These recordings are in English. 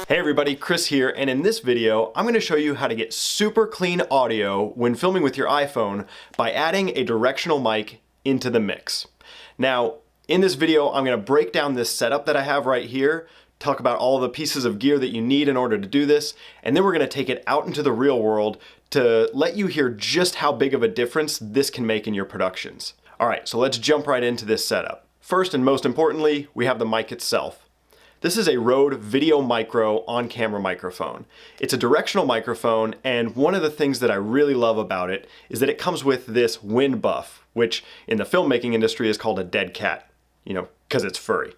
Hey everybody, Chris here, and in this video, I'm going to show you how to get super clean audio when filming with your iPhone by adding a directional mic into the mix. Now, in this video, I'm going to break down this setup that I have right here, talk about all the pieces of gear that you need in order to do this, and then we're going to take it out into the real world to let you hear just how big of a difference this can make in your productions. Alright, so let's jump right into this setup. First and most importantly, we have the mic itself. This is a Rode Video Micro on-camera microphone. It's a directional microphone, and one of the things that I really love about it is that it comes with this wind buff, which in the filmmaking industry is called a dead cat, because it's furry.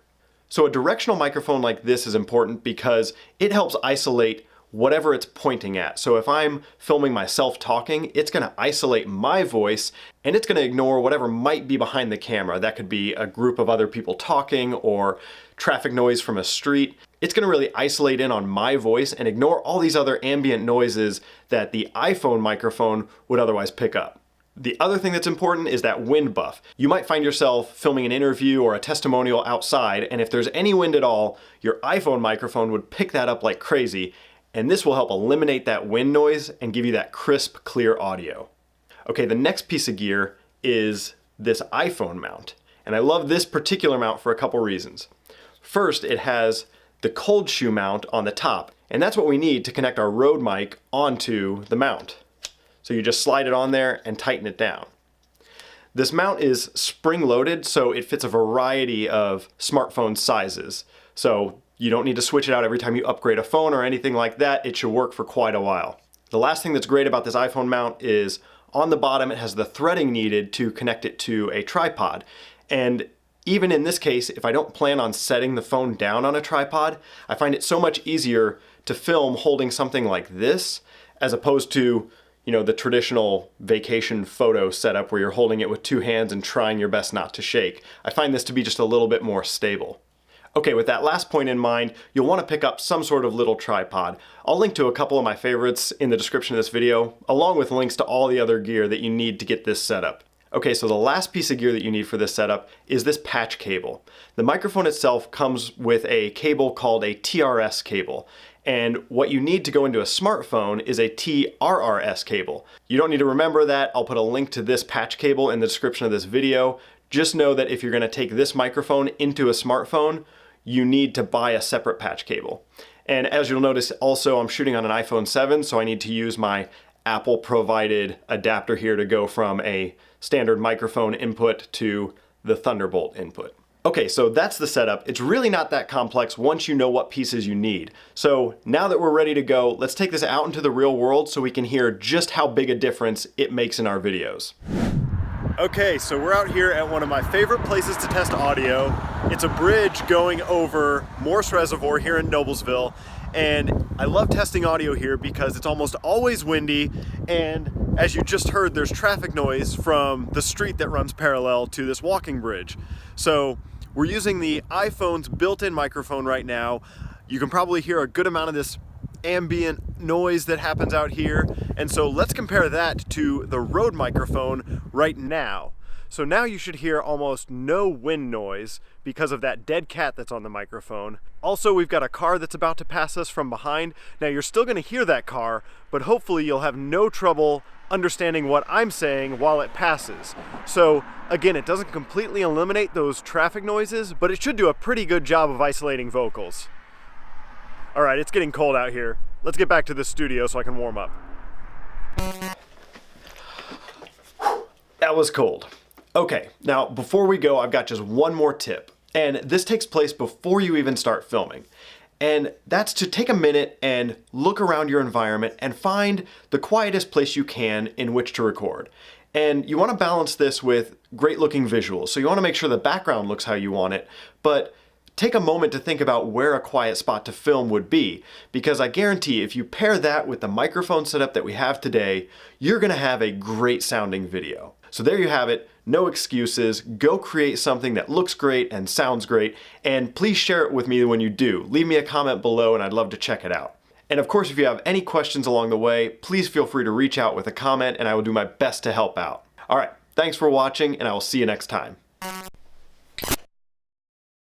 So a directional microphone like this is important because it helps isolate whatever it's pointing at. So if I'm filming myself talking, it's going to isolate my voice and it's going to ignore whatever might be behind the camera. That could be a group of other people talking or traffic noise from a street. It's going to really isolate in on my voice and ignore all these other ambient noises that the iPhone microphone would otherwise pick up. The other thing that's important is that wind buff. You might find yourself filming an interview or a testimonial outside, and if there's any wind at all, your iPhone microphone would pick that up like crazy, and this will help eliminate that wind noise and give you that crisp, clear audio. Okay, the next piece of gear is this iPhone mount, and I love this particular mount for a couple reasons. First, it has the cold shoe mount on the top, and that's what we need to connect our Rode mic onto the mount. So you just slide it on there and tighten it down. This mount is spring-loaded, so it fits a variety of smartphone sizes. So you don't need to switch it out every time you upgrade a phone or anything like that. It should work for quite a while. The last thing that's great about this iPhone mount is on the bottom it has the threading needed to connect it to a tripod. And even in this case, if I don't plan on setting the phone down on a tripod, I find it so much easier to film holding something like this as opposed to the traditional vacation photo setup where you're holding it with two hands and trying your best not to shake. I find this to be just a little bit more stable. Okay, with that last point in mind, you'll want to pick up some sort of little tripod. I'll link to a couple of my favorites in the description of this video, along with links to all the other gear that you need to get this set up. Okay, so the last piece of gear that you need for this setup is this patch cable. The microphone itself comes with a cable called a TRS cable. And what you need to go into a smartphone is a TRRS cable. You don't need to remember that. I'll put a link to this patch cable in the description of this video. Just know that if you're going to take this microphone into a smartphone, you need to buy a separate patch cable. And as you'll notice also, I'm shooting on an iPhone 7, so I need to use my Apple provided adapter here to go from a standard microphone input to the Thunderbolt input. Okay, so that's the setup. It's really not that complex once you know what pieces you need. So now that we're ready to go, let's take this out into the real world so we can hear just how big a difference it makes in our videos. Okay, so we're out here at one of my favorite places to test audio. It's a bridge going over Morse Reservoir here in Noblesville, and I love testing audio here because it's almost always windy, and as you just heard, there's traffic noise from the street that runs parallel to this walking bridge. So we're using the iPhone's built-in microphone right now. You can probably hear a good amount of this ambient noise that happens out here. And so let's compare that to the Rode microphone right now. So now you should hear almost no wind noise because of that dead cat that's on the microphone. Also, we've got a car that's about to pass us from behind. Now you're still going to hear that car, but hopefully you'll have no trouble understanding what I'm saying while it passes. So again, it doesn't completely eliminate those traffic noises, but it should do a pretty good job of isolating vocals. All right, it's getting cold out here. Let's get back to the studio so I can warm up. That was cold. Okay, now before we go, I've got just one more tip, and this takes place before you even start filming. And that's to take a minute and look around your environment and find the quietest place you can in which to record. And you want to balance this with great looking visuals. So you want to make sure the background looks how you want it, but take a moment to think about where a quiet spot to film would be, because I guarantee if you pair that with the microphone setup that we have today, you're going to have a great sounding video. So there you have it. No excuses. Go create something that looks great and sounds great, and please share it with me when you do. Leave me a comment below and I'd love to check it out. And of course, if you have any questions along the way, please feel free to reach out with a comment and I will do my best to help out. All right, thanks for watching and I will see you next time.